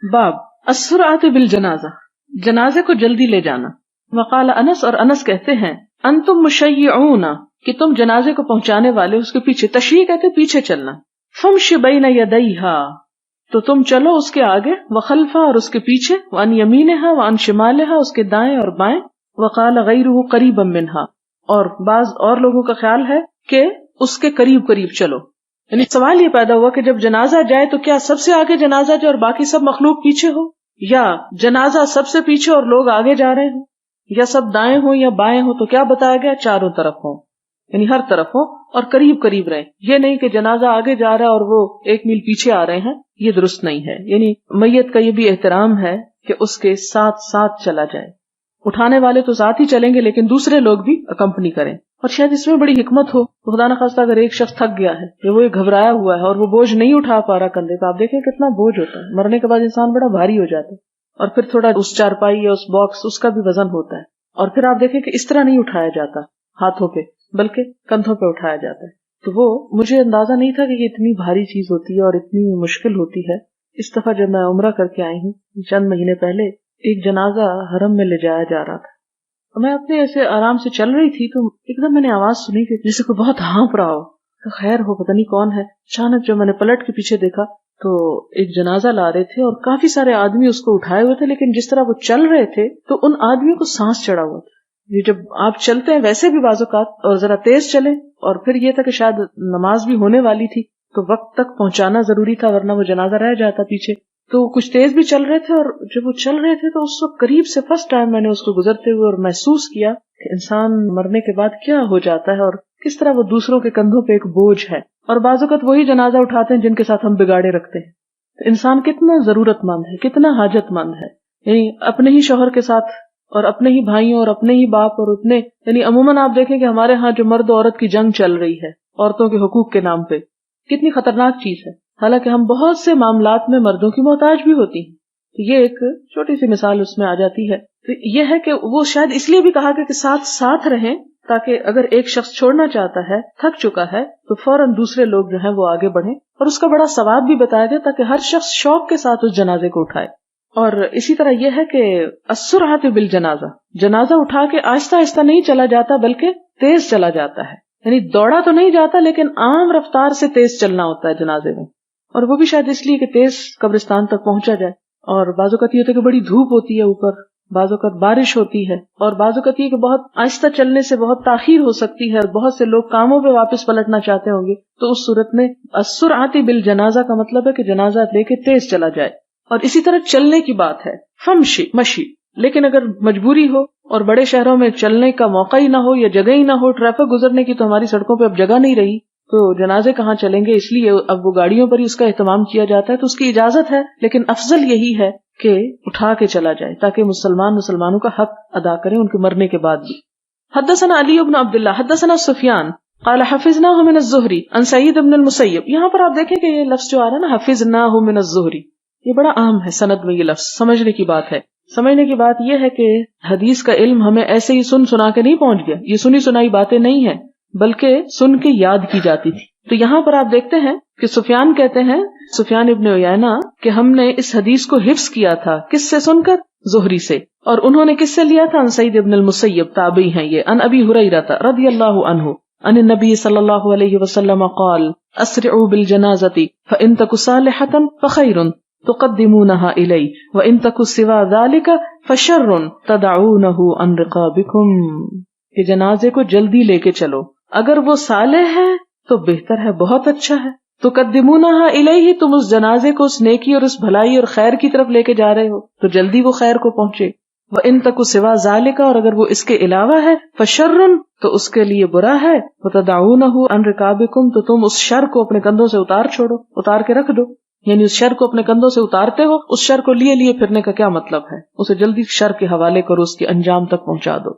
باب السرعۃ بالجنازہ، جنازے کو جلدی لے جانا. وقال انس، اور انس کہتے ہیں انتم مشیعون، کہ تم جنازے کو پہنچانے والے اس کے پیچھے، تشیع کہتے پیچھے چلنا. فمش بین یدیہا، تو تم چلو اس کے آگے، وخلفہ، اور اس کے پیچھے، وعن یمینہا وعن شمالہا، اس کے دائیں اور بائیں. وقال غیرہ قریبا منہا، اور بعض اور لوگوں کا خیال ہے کہ اس کے قریب قریب چلو. یعنی سوال یہ پیدا ہوا کہ جب جنازہ جائے تو کیا سب سے آگے جنازہ جائے اور باقی سب مخلوق پیچھے ہو، یا جنازہ سب سے پیچھے اور لوگ آگے جا رہے ہوں، یا سب دائیں ہوں یا بائیں ہوں. تو کیا بتایا گیا؟ چاروں طرف ہوں، یعنی ہر طرف ہوں اور قریب قریب رہیں. یہ نہیں کہ جنازہ آگے جا رہا ہے اور وہ 1 میل پیچھے آ رہے ہیں، یہ درست نہیں ہے. یعنی میت کا یہ بھی احترام ہے کہ اس کے ساتھ ساتھ چلا جائے. اٹھانے والے تو ساتھ ہی چلیں گے لیکن دوسرے لوگ بھی اکمپنی کریں. اور شاید اس میں بڑی حکمت ہو. تو خدا نخواستہ اگر ایک شخص تھک گیا ہے یا وہ گھبرایا ہوا ہے اور وہ بوجھ نہیں اٹھا پا رہا کندھے پہ، آپ دیکھیں کتنا بوجھ ہوتا ہے، مرنے کے بعد انسان بڑا بھاری ہو جاتا ہے. اور پھر تھوڑا اس چارپائی یا اس باکس، اس کا بھی وزن ہوتا ہے. اور پھر آپ دیکھیں کہ اس طرح نہیں اٹھایا جاتا ہاتھوں پہ، بلکہ کندھوں پہ اٹھایا جاتا ہے. تو وہ مجھے اندازہ نہیں تھا کہ یہ اتنی بھاری چیز ہوتی ہے اور اتنی مشکل ہوتی ہے. اس دفعہ جب میں عمرہ کر کے آئی ہوں چند مہینے پہلے، ایک جنازہ حرم میں لے جایا جا رہا تھا. میں اپنے ایسے آرام سے چل رہی تھی تو ایک دم میں نے آواز سنی کہ جیسے کوئی بہت ہانپ رہا ہو. خیر ہو، پتہ نہیں کون ہے. اچانک جب میں نے پلٹ کے پیچھے دیکھا تو ایک جنازہ لا رہے تھے اور کافی سارے آدمی اس کو اٹھائے ہوئے تھے، لیکن جس طرح وہ چل رہے تھے تو ان آدمیوں کو سانس چڑھا ہوا تھا. یہ جب آپ چلتے ہیں ویسے بھی بعض اوقات اور ذرا تیز چلیں، اور پھر یہ تھا کہ شاید نماز بھی ہونے والی تھی تو وقت تک پہنچانا ضروری تھا ورنہ وہ جنازہ رہ جاتا پیچھے. تو کچھ تیز بھی چل رہے تھے، اور جب وہ چل رہے تھے تو اس وقت قریب سے فرسٹ ٹائم میں نے اس کو گزرتے ہوئے اور محسوس کیا کہ انسان مرنے کے بعد کیا ہو جاتا ہے اور کس طرح وہ دوسروں کے کندھوں پہ ایک بوجھ ہے. اور بعض اوقات وہی جنازہ اٹھاتے ہیں جن کے ساتھ ہم بگاڑے رکھتے ہیں. تو انسان کتنا ضرورت مند ہے، کتنا حاجت مند ہے. یعنی اپنے ہی شوہر کے ساتھ اور اپنے ہی بھائیوں اور اپنے ہی باپ اور اتنے، یعنی عموماً آپ دیکھیں کہ ہمارے ہاں جو مرد و عورت کی جنگ چل رہی ہے عورتوں کے حقوق کے نام پہ، کتنی خطرناک چیز ہے. حالانکہ ہم بہت سے معاملات میں مردوں کی محتاج بھی ہوتی ہیں. تو یہ ایک چھوٹی سی مثال اس میں آ جاتی ہے. تو یہ ہے کہ وہ شاید اس لیے بھی کہا کہ ساتھ ساتھ رہیں، تاکہ اگر ایک شخص چھوڑنا چاہتا ہے، تھک چکا ہے، تو فوراً دوسرے لوگ جو ہیں وہ آگے بڑھیں. اور اس کا بڑا ثواب بھی بتایا گیا تاکہ ہر شخص شوق کے ساتھ اس جنازے کو اٹھائے. اور اسی طرح یہ ہے کہ السرعۃ بالجنازہ، جنازہ اٹھا کے آہستہ آہستہ نہیں چلا جاتا بلکہ تیز چلا جاتا ہے. یعنی دوڑا تو نہیں جاتا لیکن عام رفتار سے تیز چلنا ہوتا ہے جنازے میں. اور وہ بھی شاید اس لیے کہ تیز قبرستان تک پہنچا جائے. اور بعض اوقات یہ ہوتا ہے کہ بڑی دھوپ ہوتی ہے اوپر، بعض اوقات بارش ہوتی ہے، اور بعض اوقات یہ کہ بہت آہستہ چلنے سے بہت تاخیر ہو سکتی ہے اور بہت سے لوگ کاموں پہ واپس پلٹنا چاہتے ہوں گے. تو اس صورت میں السرعۃ بالجنازہ کا مطلب ہے کہ جنازہ لے کے تیز چلا جائے. اور اسی طرح چلنے کی بات ہے، فمشی، مشی. لیکن اگر مجبوری ہو اور بڑے شہروں میں چلنے کا موقع ہی نہ ہو یا جگہ ہی نہ ہو، ٹریفک گزرنے کی، تو ہماری سڑکوں پہ اب جگہ نہیں رہی، تو جنازے کہاں چلیں گے؟ اس لیے اب وہ گاڑیوں پر ہی اس کا اہتمام کیا جاتا ہے. تو اس کی اجازت ہے، لیکن افضل یہی ہے کہ اٹھا کے چلا جائے تاکہ مسلمانوں کا حق ادا کریں ان کے مرنے کے بعد بھی. حدثنا علی بن عبداللہ حدثنا سفیان قال حفظناه من الزہری عن سعید بن المسیب. یہاں پر آپ دیکھیں کہ یہ لفظ جو آ رہا ہے نا، حفظناه من الزہری، یہ بڑا عام ہے سند میں. یہ لفظ سمجھنے کی بات ہے. سمجھنے کی بات یہ ہے کہ حدیث کا علم ہمیں ایسے ہی سنا کے نہیں پہنچ گیا. یہ سنی سنائی باتیں نہیں ہیں بلکہ سن کے یاد کی جاتی تھی. تو یہاں پر آپ دیکھتے ہیں کہ سفیان کہتے ہیں، سفیان ابن عیینہ، کہ ہم نے اس حدیث کو حفظ کیا تھا. کس سے سن کر؟ زہری سے. اور انہوں نے کس سے لیا تھا؟ ان سعید ابن المسیب، تابعی ہیں یہ. ان ابی ہریرہ رضی اللہ عنہ ان النبی صلی اللہ علیہ وسلم قال اسرعوا بالجنازۃ فان تک صالحۃ فخیر تقدمونها الی وان تک سوا ذلک فشر تدعونہ عن رقابکم. کہ جنازے کو جلدی لے کے چلو، اگر وہ صالح ہے تو بہتر ہے، بہت اچھا ہے. تقدمونہا الیہ، تم اس جنازے کو اس نیکی اور اس بھلائی اور خیر کی طرف لے کے جا رہے ہو تو جلدی وہ خیر کو پہنچے. وَإِن تَكُ سِوَى ذَلِكَ، اور اگر وہ اس کے علاوہ ہے، فَشَرٌ، تو اس کے لیے برا ہے. وَتَدَعُونَهُ عَنْ رِقَابِكُمْ، تو تم اس شر کو اپنے کندھوں سے اتار کے رکھ دو. یعنی اس شر کو اپنے کندھوں سے اتارتے ہو، اس شر کو لیے پھرنے کا کیا مطلب ہے؟ اسے جلدی شر کے حوالے کرو، اس کے انجام تک پہنچا دو.